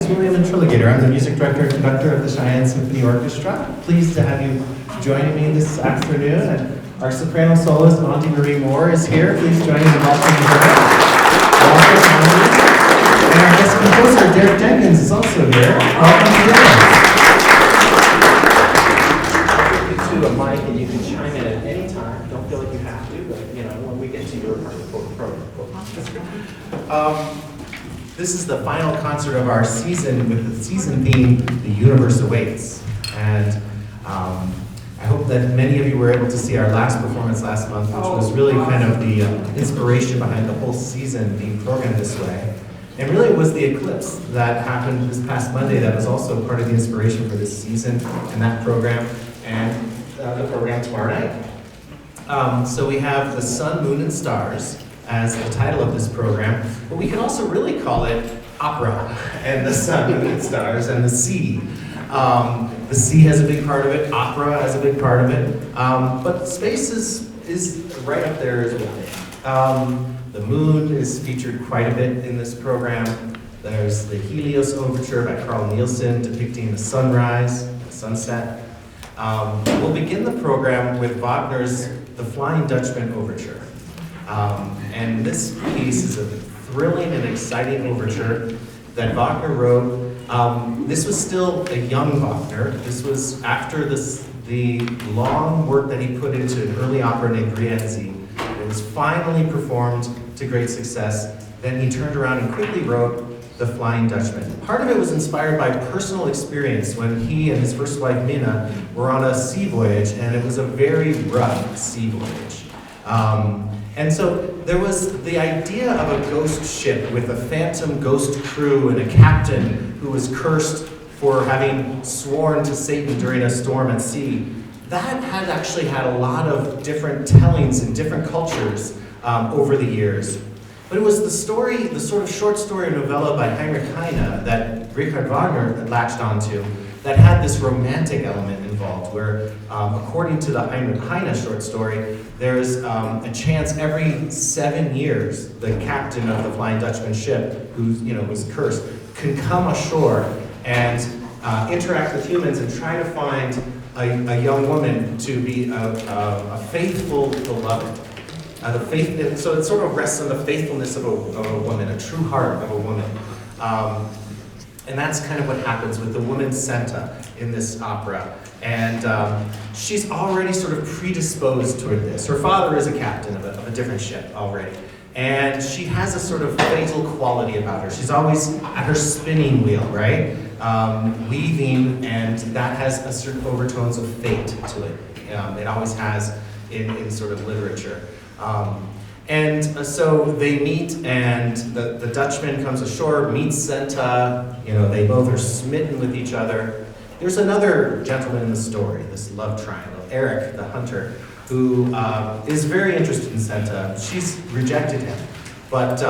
is William Intriligator. I'm the music director and conductor of the Cheyenne Symphony Orchestra. Pleased to have you joining me this afternoon. And our soprano soloist, Aundi Marie Moore, is here. Please join me in welcoming her. Welcome, Aundi. And our guest composer, Derek Jenkins, is also here. Welcome to Derek. I'll give you two a mic and you can chime in at any time. Don't feel like you have to, but when we get to your part of the program. This is the final concert of our season with the season theme, The Universe Awaits. And I hope that many of you were able to see our last performance last month, which was really kind of the inspiration behind the whole season being programmed this way. And really it was the eclipse that happened this past Monday that was also part of the inspiration for this season and that program and the program tomorrow night. So we have The Sun, Moon, and Stars as the title of this program, but we can also really call it opera and the sun, moon, and stars, and the sea. The sea has a big part of it, opera has a big part of it, but space is right up there as well. The moon is featured quite a bit in this program. There's the Helios Overture by Carl Nielsen depicting the sunrise, the sunset. We'll begin the program with Wagner's The Flying Dutchman Overture. And this piece is a thrilling and exciting overture that Wagner wrote. This was still a young Wagner. This was after the long work that he put into an early opera named Rienzi. It was finally performed to great success. Then he turned around and quickly wrote The Flying Dutchman. Part of it was inspired by personal experience when he and his first wife Minna were on a sea voyage, and it was a very rough sea voyage. And so there was the idea of a ghost ship with a phantom ghost crew and a captain who was cursed for having sworn to Satan during a storm at sea. That had actually had a lot of different tellings in different cultures over the years. But it was the story, the sort of short story novella by Heinrich Heine that Richard Wagner latched onto that had this romantic element involved, where according to the Heinrich Heine short story, there's a chance every 7 years the captain of the Flying Dutchman ship, who was cursed, can come ashore and interact with humans and try to find a young woman to be a faithful beloved. So it sort of rests on the faithfulness of a woman, a true heart of a woman. And that's kind of what happens with the woman Senta in this opera. And she's already sort of predisposed toward this. Her father is a captain of a different ship already. And she has a sort of fatal quality about her. She's always at her spinning wheel, right? Weaving, and that has a certain overtones of fate to it. It always has in sort of literature. And so they meet, and the Dutchman comes ashore, meets Senta, they both are smitten with each other. There's another gentleman in the story, this love triangle, Eric, the hunter, who is very interested in Senta. She's rejected him, but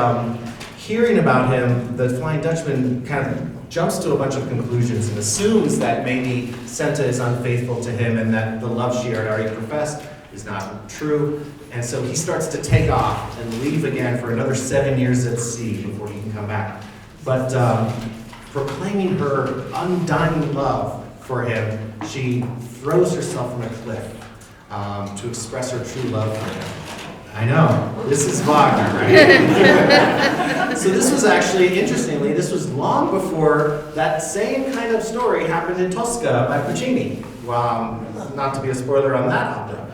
hearing about him, the Flying Dutchman kind of jumps to a bunch of conclusions and assumes that maybe Senta is unfaithful to him and that the love she had already professed is not true. And so he starts to take off and leave again for another 7 years at sea before he can come back. But proclaiming her undying love for him, she throws herself from a cliff to express her true love for him. I know, this is Wagner, right? So this was actually, interestingly, this was long before that same kind of story happened in Tosca by Puccini. Not to be a spoiler on that opera.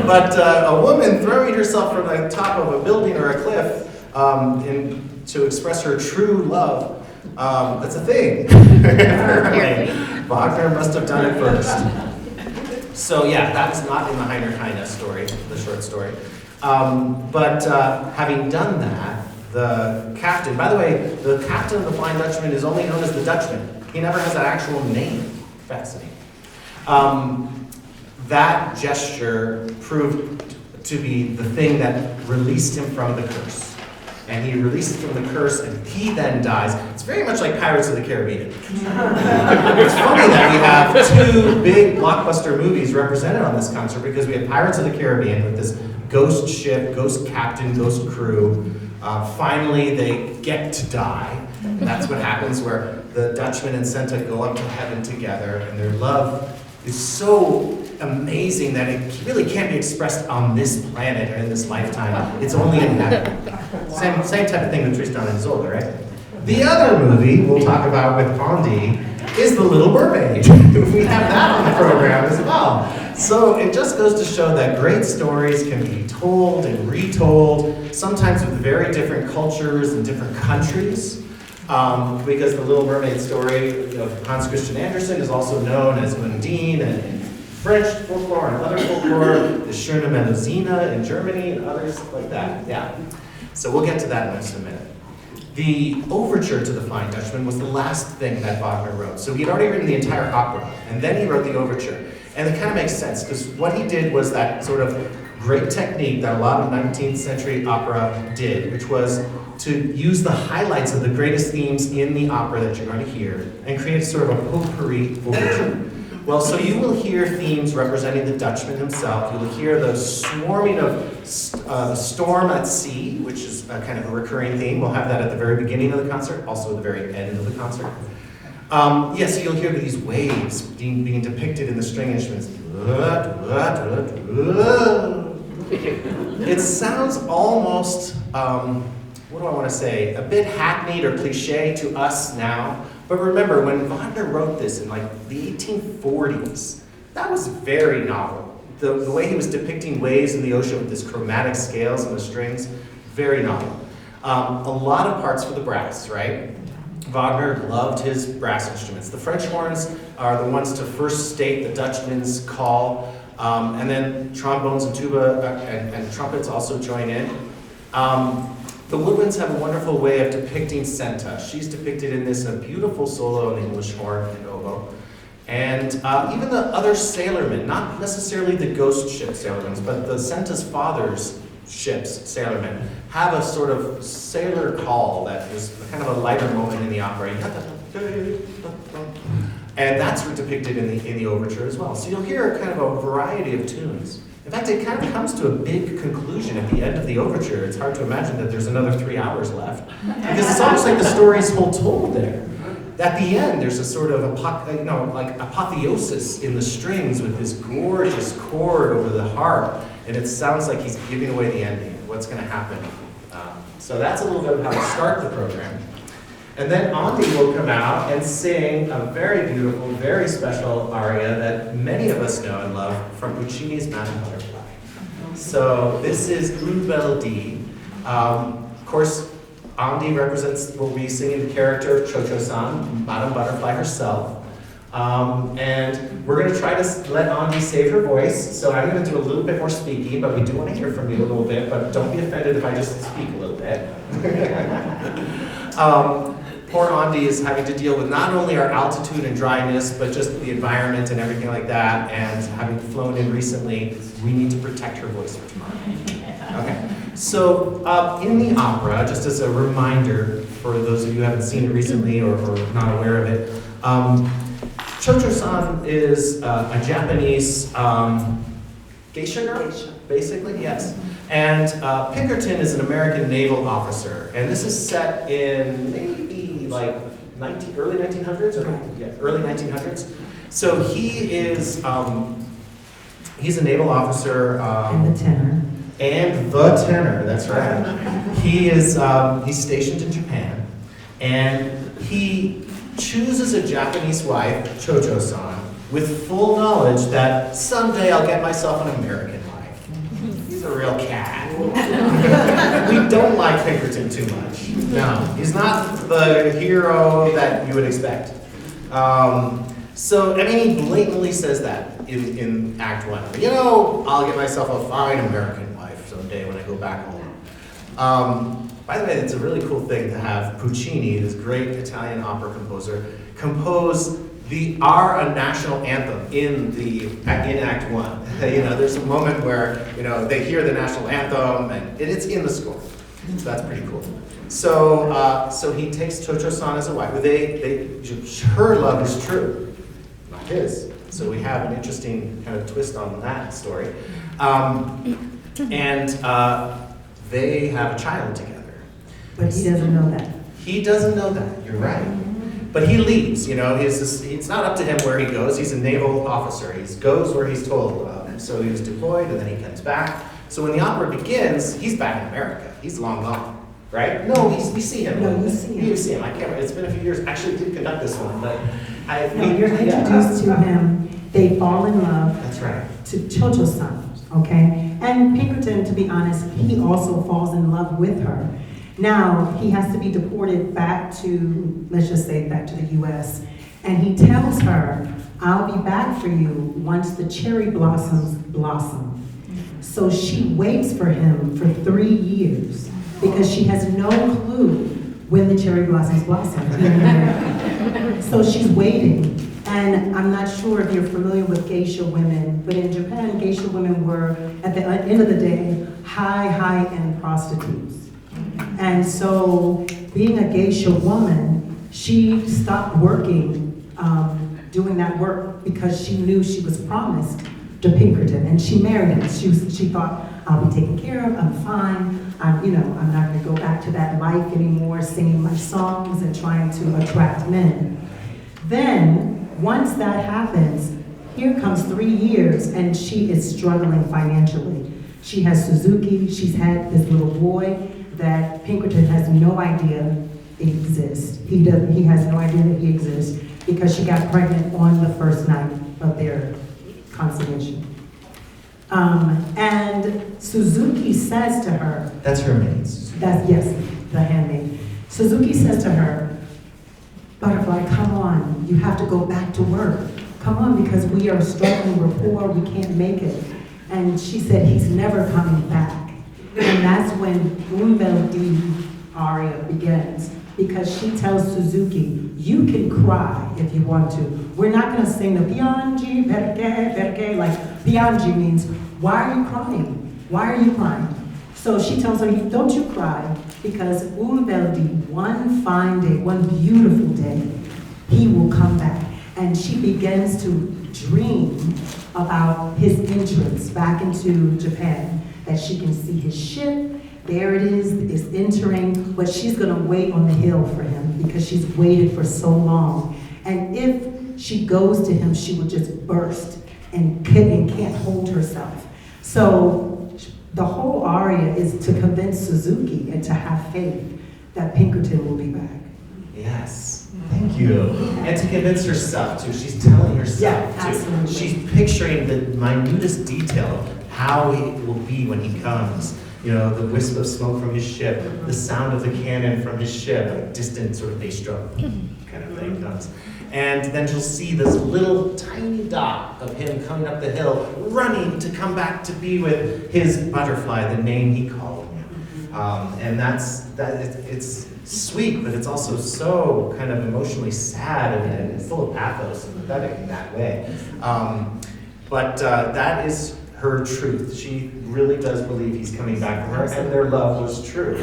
But a woman throwing herself from the top of a building or a cliff to express her true love, that's a thing. Wagner must have done it first. So yeah, that was not in the Heinrich Heine story, the short story. But having done that, the captain, by the way, the captain of the Flying Dutchman is only known as the Dutchman. He never has an actual name. Fascinating. That gesture proved to be the thing that released him from the curse. And he released from the curse, and he then dies. It's very much like Pirates of the Caribbean. It's funny that we have two big blockbuster movies represented on this concert, because we have Pirates of the Caribbean with this ghost ship, ghost captain, ghost crew. Finally, they get to die. And that's what happens where the Dutchman and Senta go up to heaven together, and their love is so amazing that it really can't be expressed on this planet or in this lifetime. It's only in heaven. Same type of thing with Tristan and Isolde, right? The other movie we'll talk about with Aundi is The Little Mermaid. We have that on the program as well. So it just goes to show that great stories can be told and retold, sometimes with very different cultures and different countries. Because the Little Mermaid story of Hans Christian Andersen is also known as Undine in French folklore and other folklore, the Schöne Melusine in Germany and others like that. Yeah. So we'll get to that in just a minute. The overture to The Flying Dutchman was the last thing that Wagner wrote. So he had already written the entire opera, and then he wrote the overture. And it kind of makes sense, because what he did was that sort of great technique that a lot of 19th century opera did, which was to use the highlights of the greatest themes in the opera that you're going to hear and create sort of a potpourri overture. Well, so you will hear themes representing the Dutchman himself. You will hear the swarming of the storm at sea, which is kind of a recurring theme. We'll have that at the very beginning of the concert, also at the very end of the concert. Yes, you'll hear these waves being depicted in the string instruments. It sounds almost, what do I want to say, a bit hackneyed or cliche to us now. But remember, when Wagner wrote this in like the 1840s, that was very novel. The way he was depicting waves in the ocean with this chromatic scales and the strings, very novel. A lot of parts for the brass, right? Wagner loved his brass instruments. The French horns are the ones to first state the Dutchman's call, and then trombones and tuba and trumpets also join in. The woodwinds have a wonderful way of depicting Senta. She's depicted in this a beautiful solo on the English horn and oboe. And even the other sailormen, not necessarily the ghost ship sailormen, but the Senta's father's ships, sailormen, have a sort of sailor call that is kind of a lighter moment in the opera. And that's depicted in the overture as well. So you'll hear kind of a variety of tunes. In fact, it kind of comes to a big conclusion at the end of the overture. It's hard to imagine that there's another 3 hours left, because it's almost like the story's whole told there. At the end, there's a sort of apotheosis in the strings with this gorgeous chord over the harp, and it sounds like he's giving away the ending, what's going to happen. So that's a little bit of how to start the program. And then Aundi will come out and sing a very beautiful, very special aria that many of us know and love from Puccini's Madame Butterfly. So this is Une Belle Die. Of course, Aundi will be singing the character of Cho-Cho-san, Madame Butterfly herself. And we're going to try to let Aundi save her voice, so I'm going to do a little bit more speaking, but we do want to hear from you a little bit, but don't be offended if I just speak a little bit. Poor Aundi is having to deal with not only our altitude and dryness, but just the environment and everything like that, and having flown in recently, we need to protect her voice for tomorrow. Okay, so in the opera, just as a reminder for those of you who haven't seen it recently or not aware of it, Cho-Cho-san is a Japanese geisha girl, basically, yes. And Pinkerton is an American naval officer, and this is set in maybe like early 1900s, early 1900s. So he is, he's a naval officer. And the tenor. And the tenor, that's right. He is, he's stationed in Japan, and he chooses a Japanese wife, Cho-Cho-san, with full knowledge that someday I'll get myself an American wife. He's a real cat. We don't like Pinkerton too much. No, he's not the hero that you would expect. So, I mean, he blatantly says that in Act 1. You know, I'll get myself a fine American wife someday when I go back home. By the way, it's a really cool thing to have Puccini, this great Italian opera composer, compose our national anthem in Act 1. You know, there's a moment where, you know, they hear the national anthem and it's in the score. So that's pretty cool. So, so he takes Cho-Cho-san as a wife. Her love is true, not his. So we have an interesting kind of twist on that story. And they have a child together. But he doesn't know that. He doesn't know that, you're right. But he leaves, it's not up to him where he goes. He's a naval officer. He goes where he's told. So he was deployed and then he comes back. So when the opera begins, he's back in America. He's long gone, right? No, we see him. No, you see him. You see him. I can't. It's been a few years. Actually, I did conduct this one, but you're introduced to him. They fall in love. That's right. To Chocho's son, okay? And Pinkerton, to be honest, he also falls in love with her. Now, he has to be deported back to, let's just say back to the US. And he tells her, I'll be back for you once the cherry blossoms blossom. So she waits for him for 3 years because she has no clue when the cherry blossoms blossom. So she's waiting. And I'm not sure if you're familiar with geisha women, but in Japan, geisha women were, at the end of the day, high-end prostitutes. And so, being a geisha woman, she stopped working, doing that work because she knew she was promised to Pinkerton, and she married him. She thought, I'll be taken care of, I'm fine, I'm not gonna go back to that life anymore, singing my songs and trying to attract men. Then, once that happens, here comes 3 years, and she is struggling financially. She has Suzuki, she's had this little boy that Pinkerton has no idea exists. He has no idea that he exists because she got pregnant on the first night of their consummation. And Suzuki says to her, that's her maid. yes, the handmaid. Suzuki says to her, Butterfly, come on, you have to go back to work. Come on, because we are struggling, we're poor, we can't make it. And she said, he's never coming back. And that's when Umbeldi aria begins, because she tells Suzuki, you can cry if you want to. We're not gonna sing the Piangi, perché, like Piangi means, why are you crying? Why are you crying? So she tells her, don't you cry, because Umbeldi, one fine day, one beautiful day, he will come back. And she begins to dream about his entrance back into Japan, that she can see his ship, there it is, it's entering, but she's gonna wait on the hill for him because she's waited for so long. And if she goes to him, she will just burst and can't hold herself. So the whole aria is to convince Suzuki and to have faith that Pinkerton will be back. Yes, thank you. And to convince herself too, she's telling herself too. Absolutely. She's picturing the minutest detail of how he will be when he comes. The wisp of smoke from his ship, the sound of the cannon from his ship, a distant sort of bass drum kind of thing comes. And then she'll see this little tiny dot of him coming up the hill, running to come back to be with his butterfly, the name he called him. And it's sweet, but it's also so kind of emotionally sad and full of pathos and pathetic in that way. But that is her truth. She really does believe he's coming back for her, and their love was true.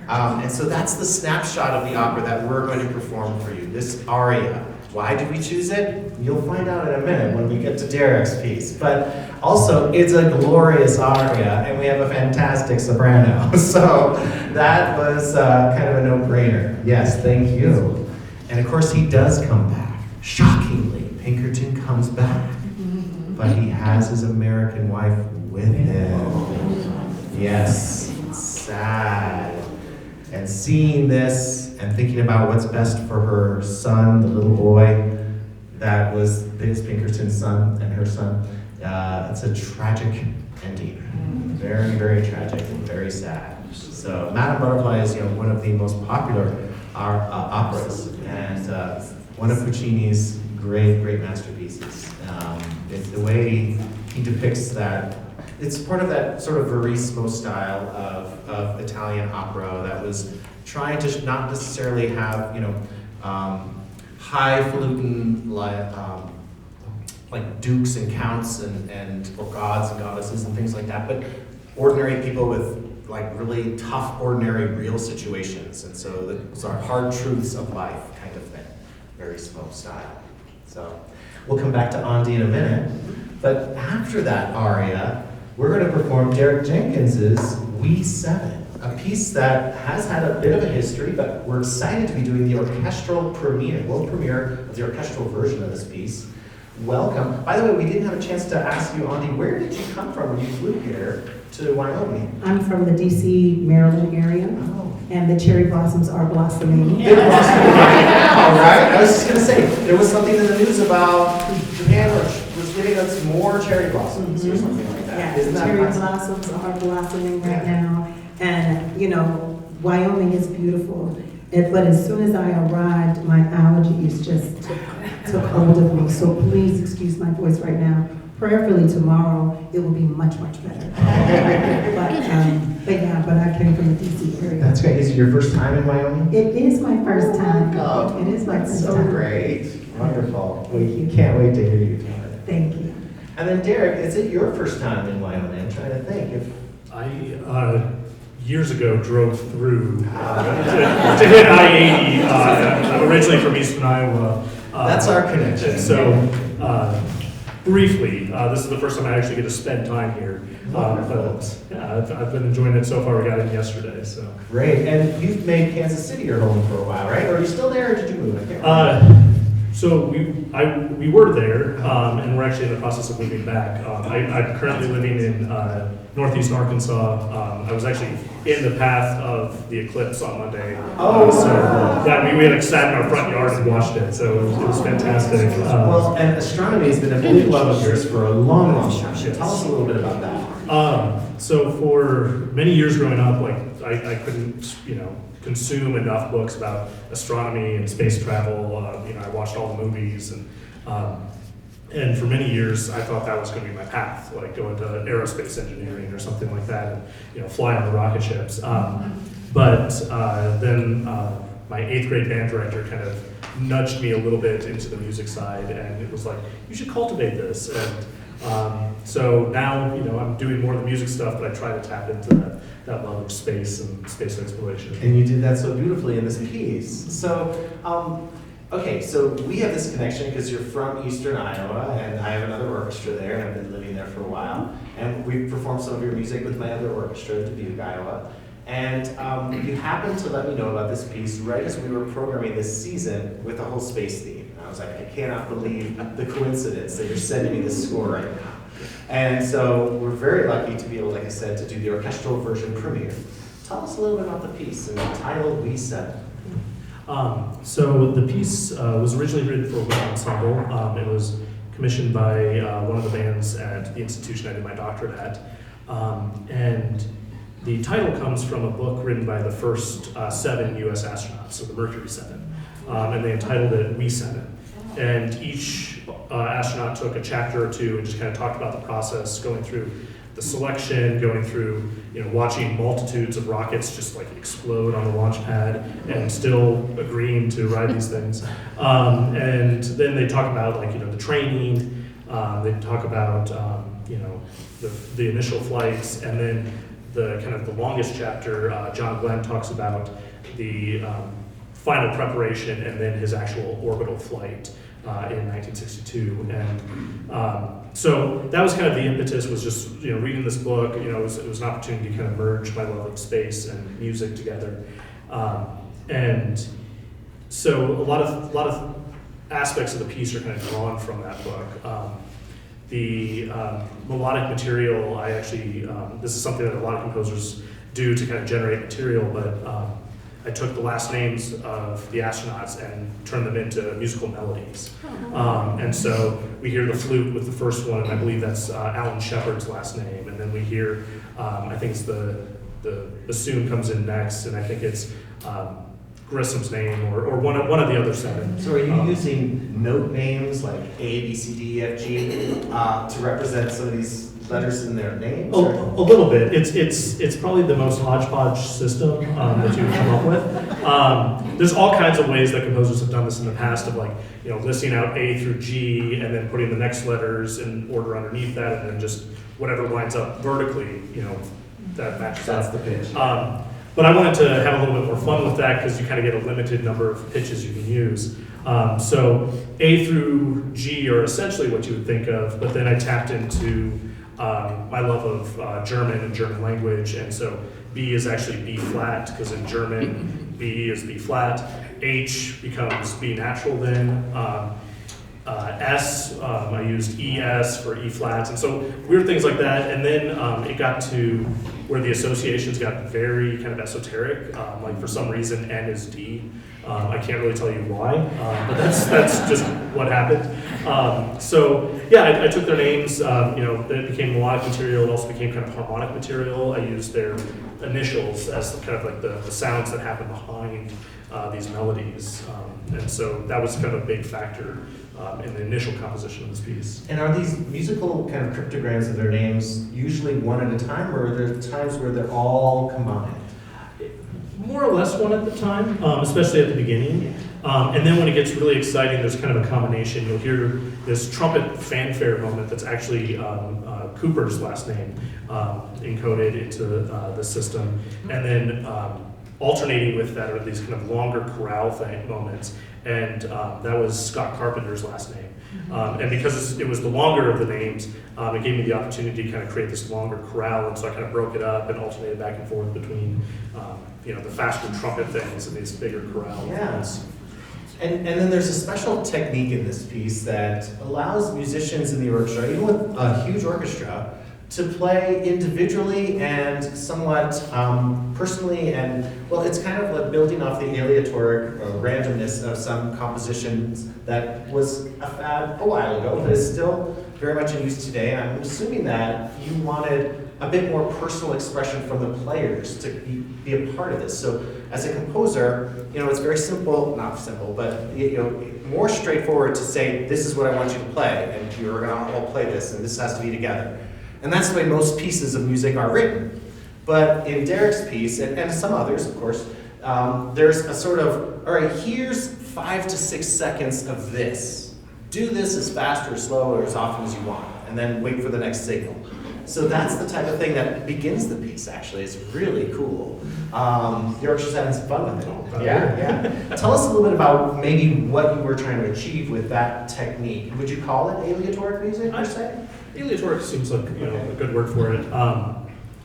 And so that's the snapshot of the opera that we're going to perform for you, this aria. Why did we choose it? You'll find out in a minute when we get to Derek's piece. But also, it's a glorious aria, and we have a fantastic soprano. So that was kind of a no-brainer. Yes, thank you. And of course, he does come back. Shockingly, Pinkerton comes back. But he has his American wife with him. Yes, it's sad. And seeing this and thinking about what's best for her son, the little boy, that was Pinkerton's son and her son, it's a tragic ending. Very, very tragic and very sad. So Madame Butterfly is one of the most popular operas and one of Puccini's great masterpieces. It's the way he depicts that. It's part of that sort of Verismo style of Italian opera that was trying to not necessarily have highfalutin like dukes and counts or gods and goddesses and things like that, but ordinary people with like really tough, ordinary, real situations. And so those are hard truths of life kind of thing, Verismo style. So we'll come back to Aundi in a minute. But after that aria, we're going to perform Derek Jenkins's We 7, a piece that has had a bit of a history, but we're excited to be doing the orchestral premiere, world premiere of the orchestral version of this piece. Welcome. By the way, we didn't have a chance to ask you, Aundi, where did you come from when you flew here to Wyoming? I'm from the DC, Maryland area, Oh. and the cherry blossoms are blossoming. They're blossoming right now, right? I was just going to say, there was something in the news about Japan was giving us more cherry blossoms or something like that. Yeah, Isn't that cherry fascinating? blossoms are blossoming right Yeah. now, and you know, Wyoming is beautiful. But as soon as I arrived, my allergies just took hold of me. So please excuse my voice right now. Prayerfully tomorrow, it will be much, much better. but I came from the DC area. That's great. Is it your first time in Wyoming? It is my first time. Oh, It is my that's first so time. great. Wonderful. Thank you. Can't wait to hear you tell it. Thank you. And then Derek, is it your first time in Wyoming? I'm trying to think if. I years ago drove through to hit I-80. I'm originally from Eastern Iowa. That's our connection. And so, briefly, this is the first time I actually get to spend time here. But yeah, I've been enjoying it so far. We got in yesterday, so. Great. And you've made Kansas City your home for a while, right? Or are you still there, or did you move? I can't remember. So we were there, and we're actually in the process of moving back. I'm currently living in northeast Arkansas. I was actually in the path of the eclipse on Monday. Oh. So yeah, we had sat in our front yard and watched it, so it was fantastic. Well, and astronomy has been a big love of yours for a long, long time. So tell us a little bit about that. So for many years growing up, like I couldn't, consume enough books about astronomy and space travel. I watched all the movies, and for many years I thought that was going to be my path, like go into aerospace engineering or something like that, and fly on the rocket ships. But then my 8th grade band director kind of nudged me a little bit into the music side, and it was like, you should cultivate this. And so now, I'm doing more of the music stuff, but I try to tap into that love of space and space exploration. And you did that so beautifully in this piece. So, okay, so we have this connection because you're from Eastern Iowa, and I have another orchestra there, and I've been living there for a while. And we've performed some of your music with my other orchestra in Dubuque, Iowa. And you happened to let me know about this piece right as we were programming this season with the whole space theme. And I was like, I cannot believe the coincidence that you're sending me this score right now. And so we're very lucky to be able, like I said, to do the orchestral version premiere. Tell us a little bit about the piece and the title We Said. So the piece was originally written for a wind ensemble. It was commissioned by one of the bands at the institution I did my doctorate at. And the title comes from a book written by the first 7 U.S. astronauts, so the Mercury 7. And they entitled it We Said It. And each astronaut took a chapter or two and just kind of talked about the process, going through the selection, going through, watching multitudes of rockets just like explode on the launch pad and still agreeing to ride these things. And then they talk about the training, they talk about, the initial flights, and then the kind of the longest chapter, John Glenn talks about the final preparation and then his actual orbital flight in 1962. And so that was kind of the impetus, was just reading this book. It was an opportunity to kind of merge my love of space and music together. And so a lot of aspects of the piece are kind of drawn from that book. The melodic material, I actually, this is something that a lot of composers do to kind of generate material, but I took the last names of the astronauts and turned them into musical melodies. And so we hear the flute with the first one, and I believe that's Alan Shepard's last name. And then we hear, I think it's the bassoon comes in next, and I think it's Grissom's name or one of the other 7. So are you using note names like A, B, C, D, E, F, G to represent some of these letters in their names? A little bit. It's probably the most hodgepodge system that you would come up with. There's all kinds of ways that composers have done this in the past, of listing out A through G and then putting the next letters in order underneath that, and then just whatever lines up vertically, that matches That's up. the pitch. But I wanted to have a little bit more fun with that because you kind of get a limited number of pitches you can use. So A through G are essentially what you would think of, but then I tapped into my love of German and German language, and so B is actually B flat, because in German, B is B flat. H becomes B natural then. S, I used ES for E flats, and so weird things like that. And then it got to where the associations got very kind of esoteric. Like for some reason, N is D. I can't really tell you why, but that's just what happened. So yeah, I took their names. It became melodic material. It also became kind of harmonic material. I used their initials as kind of like the sounds that happen behind these melodies, and so that was kind of a big factor in the initial composition of this piece. And are these musical kind of cryptograms of their names usually one at a time, or are there times where they're all combined? More or less one at the time, especially at the beginning. And then when it gets really exciting, there's kind of a combination. You'll hear this trumpet fanfare moment that's actually Cooper's last name encoded into the system. And then alternating with that are these kind of longer chorale moments. And that was Scott Carpenter's last name. And because it was the longer of the names, it gave me the opportunity to kind of create this longer chorale. And so I kind of broke it up and alternated back and forth between the faster trumpet things and these bigger chorale things. And then there's a special technique in this piece that allows musicians in the orchestra, even with a huge orchestra, to play individually and somewhat personally, and well, it's kind of like building off the aleatoric randomness of some compositions that was a fad a while ago, but is still very much in use today. I'm assuming that you wanted a bit more personal expression from the players to be a part of this. So as a composer, it's very simple, not simple, but more straightforward to say, this is what I want you to play, and you're gonna all play this, and this has to be together. And that's the way most pieces of music are written. But in Derek's piece, and some others, of course, there's a sort of, all right, here's 5 to 6 seconds of this. Do this as fast or slow or as often as you want, and then wait for the next signal. So that's the type of thing that begins the piece, actually. It's really cool. The orchestra's having some fun with it. Yeah. Tell us a little bit about maybe what you were trying to achieve with that technique. Would you call it aleatoric music, per se? Aleatoric seems like a good word for it.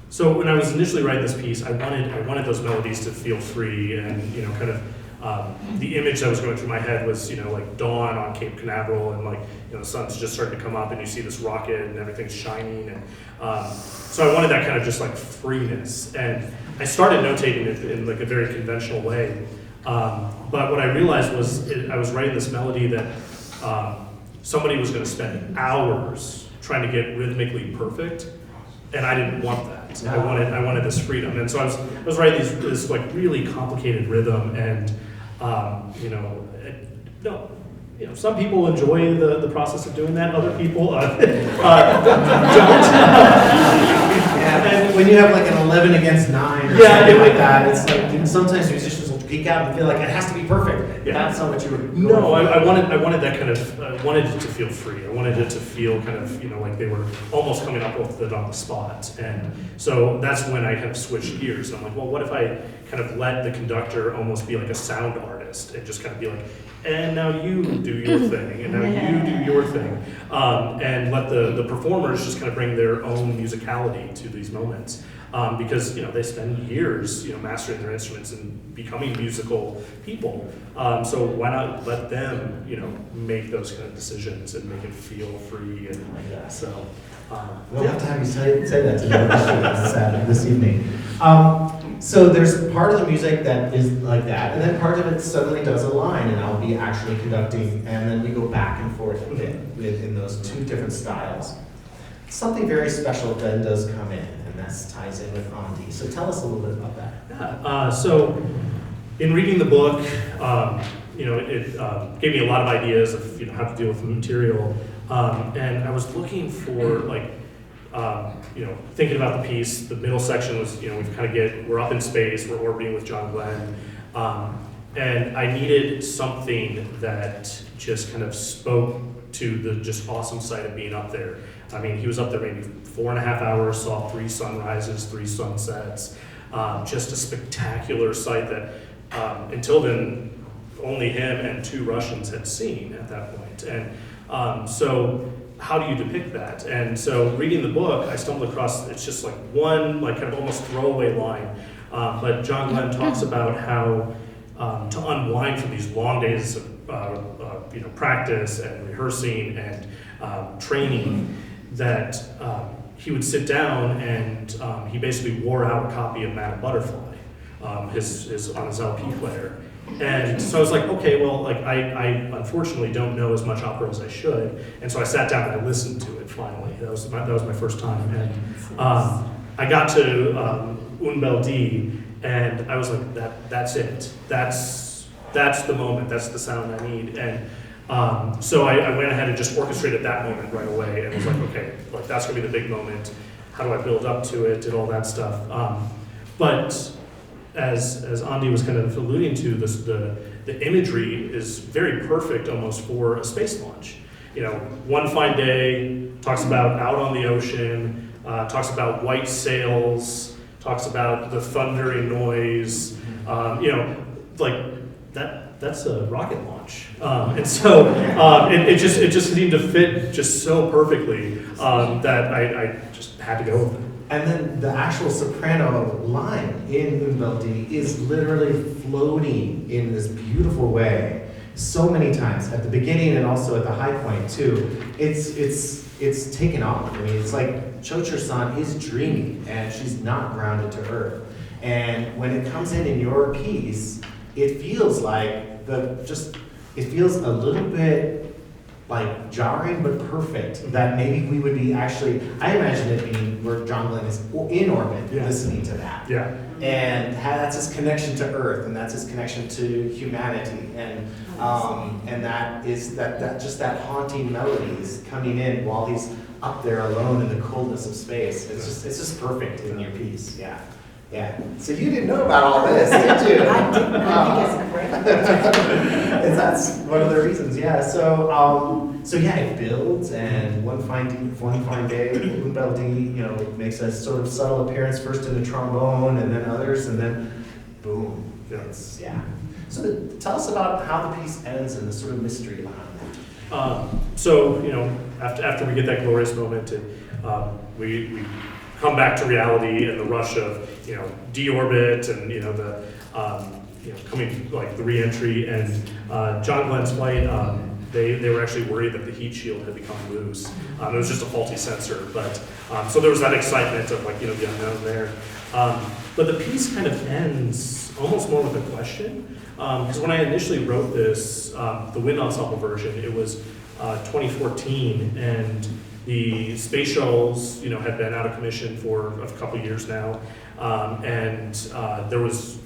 So when I was initially writing this piece, I wanted those melodies to feel free, and kind of the image that was going through my head was like dawn on Cape Canaveral, and the sun's just starting to come up, and you see this rocket, and everything's shining, and so I wanted that kind of just like freeness, and I started notating it in like a very conventional way. But what I realized was I was writing this melody that somebody was going to spend hours trying to get rhythmically perfect, and I didn't want that. I wanted this freedom, and so I was writing this like really complicated rhythm, and some people enjoy the process of doing that. Other people don't. And when you have like an 11 against 9 or something like that, it's like sometimes musicians will geek out and feel like it has to be perfect. Yeah. That's not what you were going No, for. I wanted that kind of. I wanted it to feel free. I wanted it to feel kind of like they were almost coming up with it on the spot. And so that's when I kind of switched gears. And I'm like, well, what if I kind of let the conductor almost be like a sound artist and just kind of be like, and now you do your thing, and now you do your thing, and let the performers just kind of bring their own musicality to these moments, because they spend years mastering their instruments and becoming musical people. So why not let them make those kind of decisions and make it feel free, and so. We'll have to have you say that to the orchestra this evening. So there's part of the music that is like that, and then part of it suddenly does a line, and I'll be actually conducting, and then we go back and forth a bit in those two different styles. Something very special then does come in, and that ties in with Aundi. So tell us a little bit about that. So in reading the book, it gave me a lot of ideas of how to deal with the material, and I was looking for thinking about the piece. The middle section was we're up in space, we're orbiting with John Glenn, and I needed something that just kind of spoke to the just awesome sight of being up there. I mean, he was up there maybe 4.5 hours, saw 3 sunrises, 3 sunsets, just a spectacular sight that until then only him and 2 Russians had seen at that point. And so how do you depict that? And so reading the book, I stumbled across, it's just like one, like kind of almost throwaway line. But John Glenn talks about how to unwind from these long days of practice and rehearsing and training, that he would sit down and he basically wore out a copy of Madame Butterfly, his on his LP player. And so I was like, okay, well, like I unfortunately don't know as much opera as I should, and so I sat down and I listened to it finally. That was my first time, and I got to Un Bel D, and I was like, that's it. That's the moment. That's the sound I need. And so I went ahead and just orchestrated that moment right away, and was like, okay, like that's gonna be the big moment. How do I build up to it? Did all that stuff. But as Aundi was kind of alluding to, the imagery is very perfect almost for a space launch. You know, one fine day, talks about out on the ocean, talks about white sails, talks about the thundering noise, like that's a rocket launch. And so it just seemed to fit just so perfectly that I just had to go with it. And then the actual soprano line in Un Bel D is literally floating in this beautiful way so many times at the beginning and also at the high point too. It's taken off. I mean, it's like Cho-Cho-san is dreaming and she's not grounded to earth. And when it comes in your piece, it feels like it feels a little bit like jarring but perfect, that maybe we would be actually, I imagine it being where John Glenn is in orbit listening to that. Yeah. And that's his connection to Earth, and that's his connection to humanity, and that is that just that haunting melody is coming in while he's up there alone in the coldness of space. It's just perfect in your piece. Yeah. Yeah. So you didn't know about all this, did you? I didn't. I think it's great. And that's one of the reasons. Yeah. So yeah, it builds, and one fine day, Un Bel D, makes a sort of subtle appearance first in the trombone, and then others, and then boom. Yeah. So tell us about how the piece ends and the sort of mystery behind it. So after we get that glorious moment, we come back to reality and the rush of deorbit and the coming like the re-entry, and John Glenn's flight. They were actually worried that the heat shield had become loose. It was just a faulty sensor, but so there was that excitement of the unknown there. But the piece kind of ends almost more with a question, because when I initially wrote this, the wind ensemble version, it was 2014, and the space shuttles, had been out of commission for a couple years now, and there was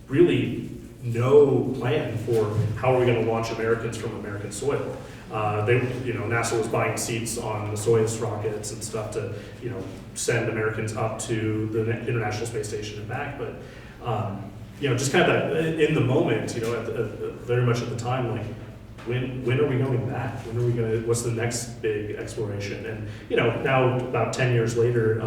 really no plan for how are we going to launch Americans from American soil. NASA was buying seats on the Soyuz rockets and stuff to, send Americans up to the International Space Station and back. But, just kind of that in the moment, very much at the time, like, when are we going back? When are we going to, what's the next big exploration? And, now about 10 years later,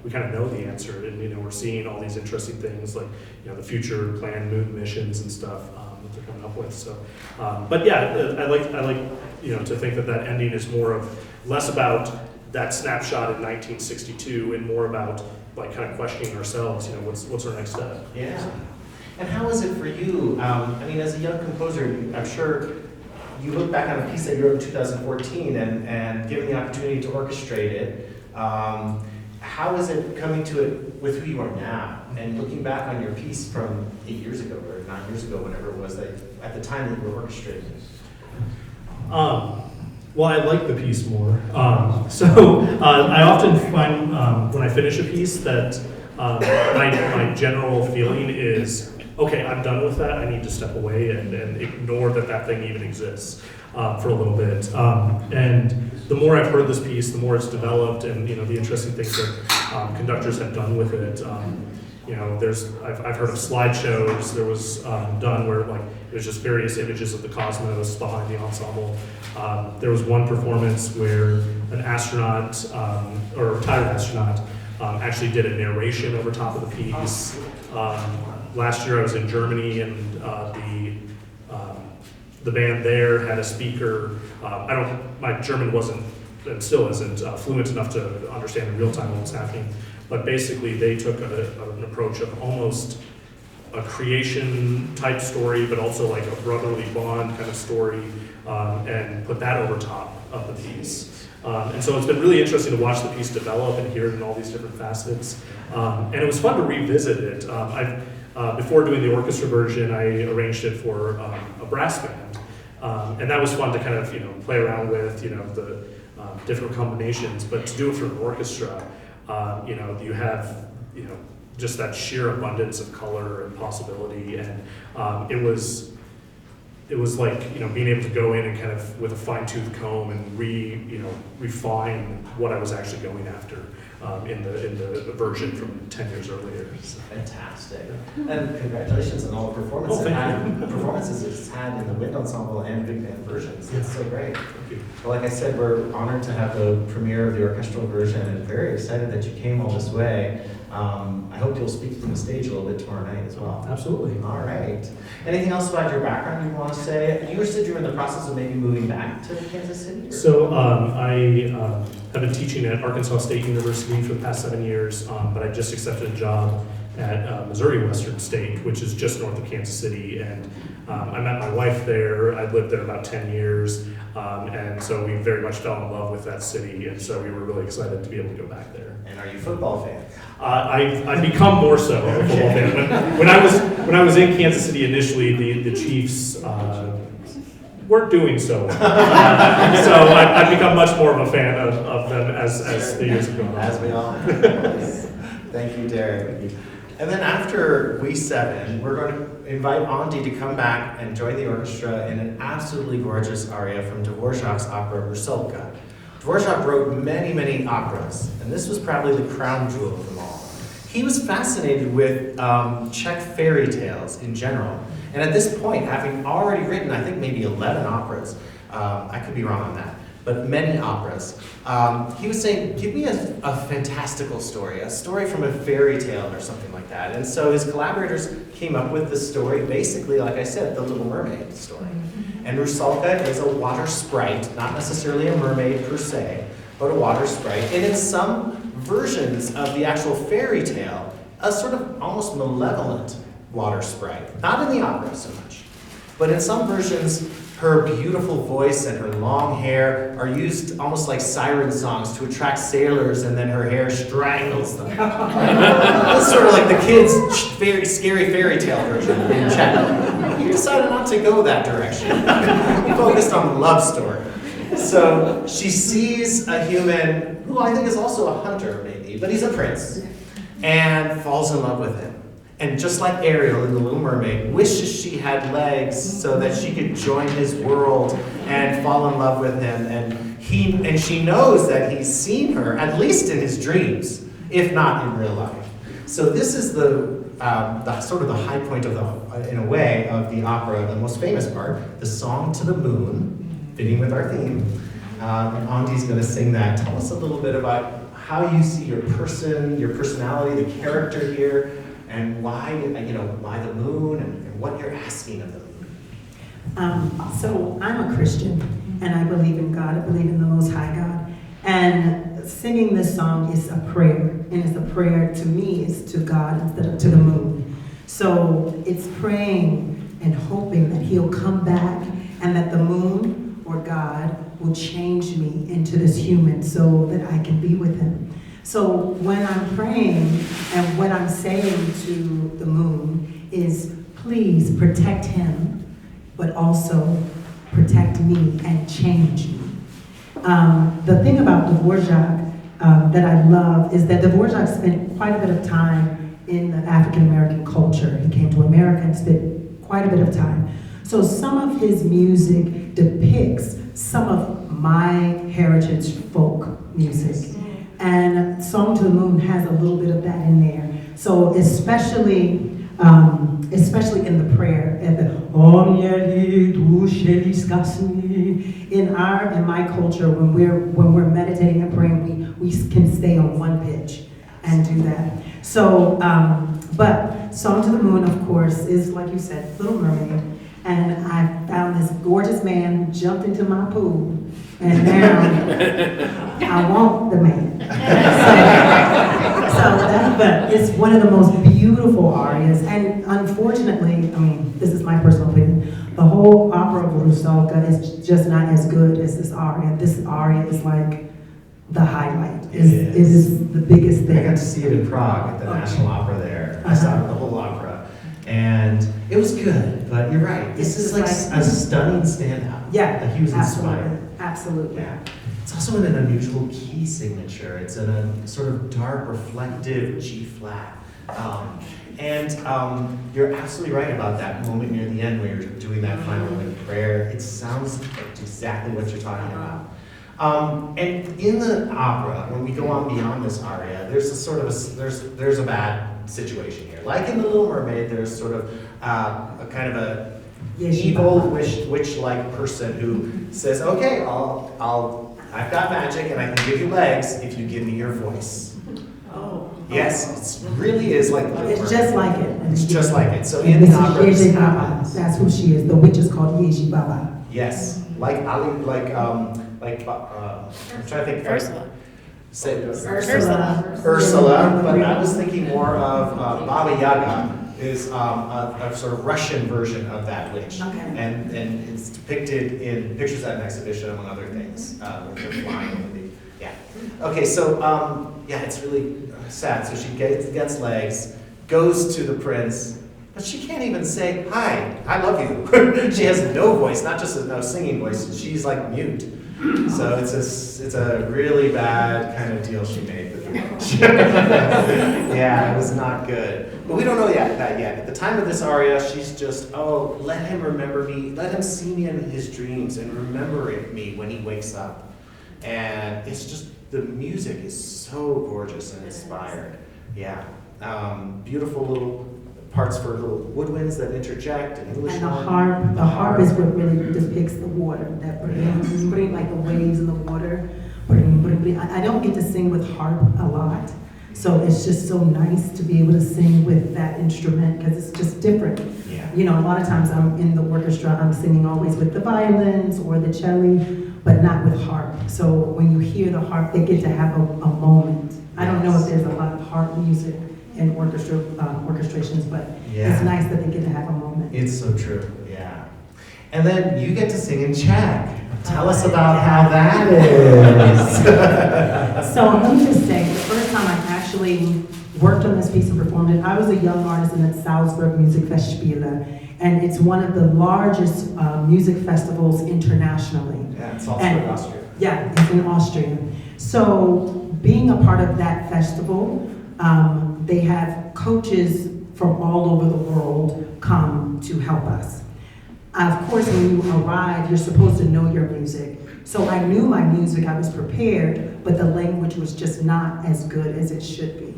we kind of know the answer, and, we're seeing all these interesting things like, the future planned moon missions and stuff that they're coming up with. So, but yeah, I like, to think that ending is less about that snapshot in 1962 and more about like kind of questioning ourselves, what's our next step? Yeah. And how is it for you? As a young composer, I'm sure you look back on a piece that you wrote in 2014 and given the opportunity to orchestrate it, how is it coming to it with who you are now? And looking back on your piece from 8 years ago or 9 years ago, whatever it was, at the time that you were orchestrating it? Well, I like the piece more. So I often find when I finish a piece that my general feeling is, okay, I'm done with that. I need to step away and ignore that thing even exists for a little bit. And the more I've heard this piece, the more it's developed, and the interesting things that conductors have done with it. I've heard of slideshows. There was done where there's just various images of the cosmos behind the ensemble. There was one performance where an astronaut or a retired astronaut actually did a narration over top of the piece. Last year I was in Germany, and the band there had a speaker. My German wasn't and still isn't fluent enough to understand in real time what was happening. But basically, they took an approach of almost a creation type story, but also like a brotherly bond kind of story, and put that over top of the piece. And so it's been really interesting to watch the piece develop and hear it in all these different facets. And it was fun to revisit it. Before doing the orchestra version, I arranged it for a brass band. And that was fun to kind of, play around with, the different combinations. But to do it for an orchestra, you have, just that sheer abundance of color and possibility. And it was like, being able to go in and kind of with a fine-tooth comb and refine what I was actually going after in the version from 10 years earlier. So. Fantastic. And congratulations on all the performances it's had in the wind ensemble and big band versions. It's so great. Thank you. Well, like I said, we're honored to have the premiere of the orchestral version and very excited that you came all this way. I hope you'll speak from the stage a little bit tomorrow night as well. Absolutely. All right. Anything else about your background you want to say? You said you're in the process of maybe moving back to Kansas City? Or? So I have been teaching at Arkansas State University for the past 7 years, but I just accepted a job at Missouri Western State, which is just north of Kansas City, and I met my wife there. I lived there about 10 years, and so we very much fell in love with that city, and so we were really excited to be able to go back there. And are you a football fan? I've become more so a football fan. When I was in Kansas City initially, the Chiefs weren't doing so well. So I've become much more of a fan of them as the years have gone on. As we all. Thank you, Derek. And then after We7, we're going to invite Aundi to come back and join the orchestra in an absolutely gorgeous aria from Dvorak's opera Rusalka. Dvorak wrote many, many operas, and this was probably the crown jewel of them all. He was fascinated with Czech fairy tales in general, and at this point, having already written, I think maybe 11 operas, I could be wrong on that, but many operas, he was saying, give me a fantastical story, a story from a fairy tale or something like that. And so his collaborators came up with the story, basically, like I said, the Little Mermaid story. And Rusalka is a water sprite, not necessarily a mermaid per se, but a water sprite. And in some versions of the actual fairy tale, a sort of almost malevolent water sprite. Not in the opera so much, but in some versions, her beautiful voice and her long hair are used almost like siren songs to attract sailors, and then her hair strangles them. That's sort of like the kids' very scary fairy tale version in Czech. We decided not to go that direction. We focused on the love story. So she sees a human who I think is also a hunter, maybe, but he's a prince, and falls in love with him. And just like Ariel in The Little Mermaid, wishes she had legs so that she could join his world and fall in love with him. And she knows that he's seen her, at least in his dreams, if not in real life. So this is the sort of the high point of in a way, of the opera, the most famous part, the Song to the Moon, fitting with our theme. And Audi's going to sing that. Tell us a little bit about how you see your person, your personality, the character here, and why the moon, and what you're asking of the moon. So I'm a Christian, and I believe in God. I believe in the Most High God. And singing this song is a prayer, and it's a prayer to me, it's to God instead of to the moon. So it's praying and hoping that He'll come back, and that the moon or God will change me into this human so that I can be with Him. So when I'm praying and what I'm saying to the moon is, please protect him, but also protect me and change me. The thing about Dvorak that I love is that Dvorak spent quite a bit of time in the African American culture. He came to America and spent quite a bit of time. So some of his music depicts some of my heritage folk music. And Song to the Moon has a little bit of that in there. So especially in the prayer, at the in my culture, when we're meditating and praying, we can stay on one pitch and do that. So, but Song to the Moon, of course, is like you said, Little Mermaid. And I found this gorgeous man who jumped into my pool And now I want the man. But it's one of the most beautiful arias. And unfortunately, I mean, this is my personal opinion, the whole opera of Rusalka is just not as good as this aria. This aria is like the highlight. It is the biggest thing. I got to see it in Prague at the National Opera there. I saw the whole opera. And it was good, but you're right. This is like a stunning standout. Yeah, Like he was absolutely. inspired. Absolutely. Yeah. It's also in an unusual key signature. It's in a sort of dark, reflective G flat. You're absolutely right about that moment near the end where you're doing that final prayer. It sounds like exactly what you're talking about. And in the opera, when we go on beyond this aria, there's a sort of there's a bad situation here. Like in The Little Mermaid, there's sort of a kind of a evil witch-like person who says, "Okay, I've got magic and I can give you legs if you give me your voice." Oh. Yes, it really is like The Little It's Mermaid. just like it. It's just like it. So And in this the is opera, Yeji Baba. That's who she is. The witch is called Yeji Baba. yes, I'm trying to think. Ursula. Say Ursula. Ursula, but I was thinking more of Baba Yaga is a sort of Russian version of that witch. Okay. And it's depicted in pictures at an exhibition, among other things, when they're flying over the, yeah. Okay, so, yeah, it's really sad. So she gets legs, goes to the prince, but she can't even say, "Hi, I love you." She has no voice, not just no singing voice, she's like mute. So it's a really bad kind of deal she made with the witch. Yeah, it was not good. But we don't know that yet. At the time of this aria, she's just, oh, let him remember me, let him see me in his dreams and remember me when he wakes up. And it's just, the music is so gorgeous and inspired. Yeah, beautiful little parts for little woodwinds that interject and English. And the harp is what really depicts the water, that bring like the waves in the water. I don't get to sing with harp a lot, so it's just so nice to be able to sing with that instrument because it's just different. Yeah. You know, a lot of times I'm in the orchestra, I'm singing always with the violins or the cello, but not with harp. So when you hear the harp, they get to have a moment. I don't know if there's a lot of harp music in orchestrations, but it's nice that they get to have a moment. It's so true, yeah. And then you get to sing in Czech. Tell us about how that is. So let me just say, the first time I actually worked on this piece and performed it, I was a young artist in the Salzburg Music Festspiele, and it's one of the largest music festivals internationally. Yeah, it's Salzburg, Austria. Yeah, it's in Austria. So being a part of that festival, they have coaches from all over the world come to help us. Of course, when you arrive, you're supposed to know your music. So I knew my music, I was prepared, but the language was just not as good as it should be.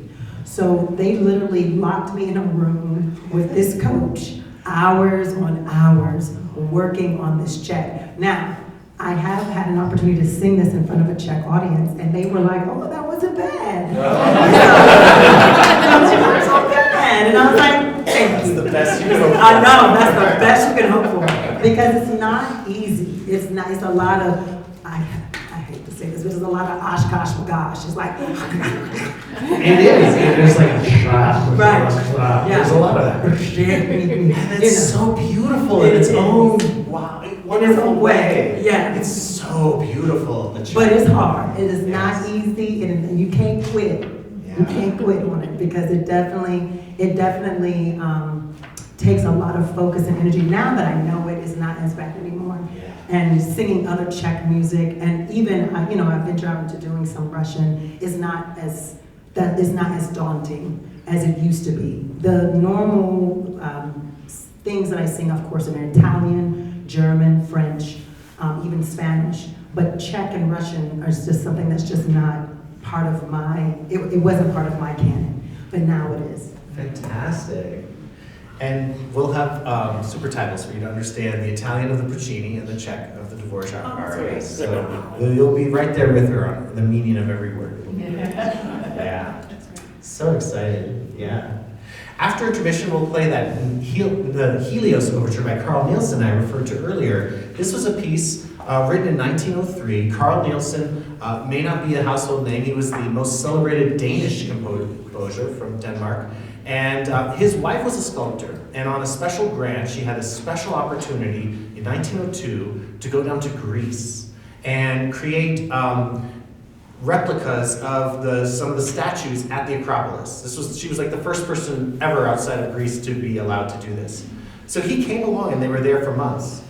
So they literally locked me in a room with this coach, hours on hours, working on this Czech. Now, I have had an opportunity to sing this in front of a Czech audience, and they were like, "Oh, that wasn't bad." It wasn't so bad. And I was like, "Thank you." That's the best you can hope for. I know, that's the best you can hope for. Because it's not easy. It's a lot of, I hate to say this, but there's a lot of oshkosh bagosh. It's like, It is. There's like right. There's a lot of that. And it's so beautiful in its own wonderful way. Yeah. It's so beautiful. But it's hard. It is not easy, and you can't quit. You can't quit on it because it definitely takes a lot of focus and energy. Now that I know it, it's not as bad anymore. And singing other Czech music, and even I've ventured out into doing some Russian, is not as daunting as it used to be. The normal things that I sing, of course, are in Italian, German, French, even Spanish. But Czech and Russian are just something that's just not part of it wasn't part of my canon, but now it is. Fantastic. And we'll have subtitles for you to understand the Italian of the Puccini and the Czech of the Dvorak aria. So you'll be right there with her on the meaning of every word. Yeah. So excited. Yeah. After intermission, we'll play the Helios Overture by Carl Nielsen I referred to earlier. This was a piece written in 1903. Carl Nielsen may not be a household name. He was the most celebrated Danish composer from Denmark. And his wife was a sculptor. And on a special grant, she had a special opportunity in 1902 to go down to Greece and create replicas of some of the statues at the Acropolis. She was like the first person ever outside of Greece to be allowed to do this. So he came along and they were there for months.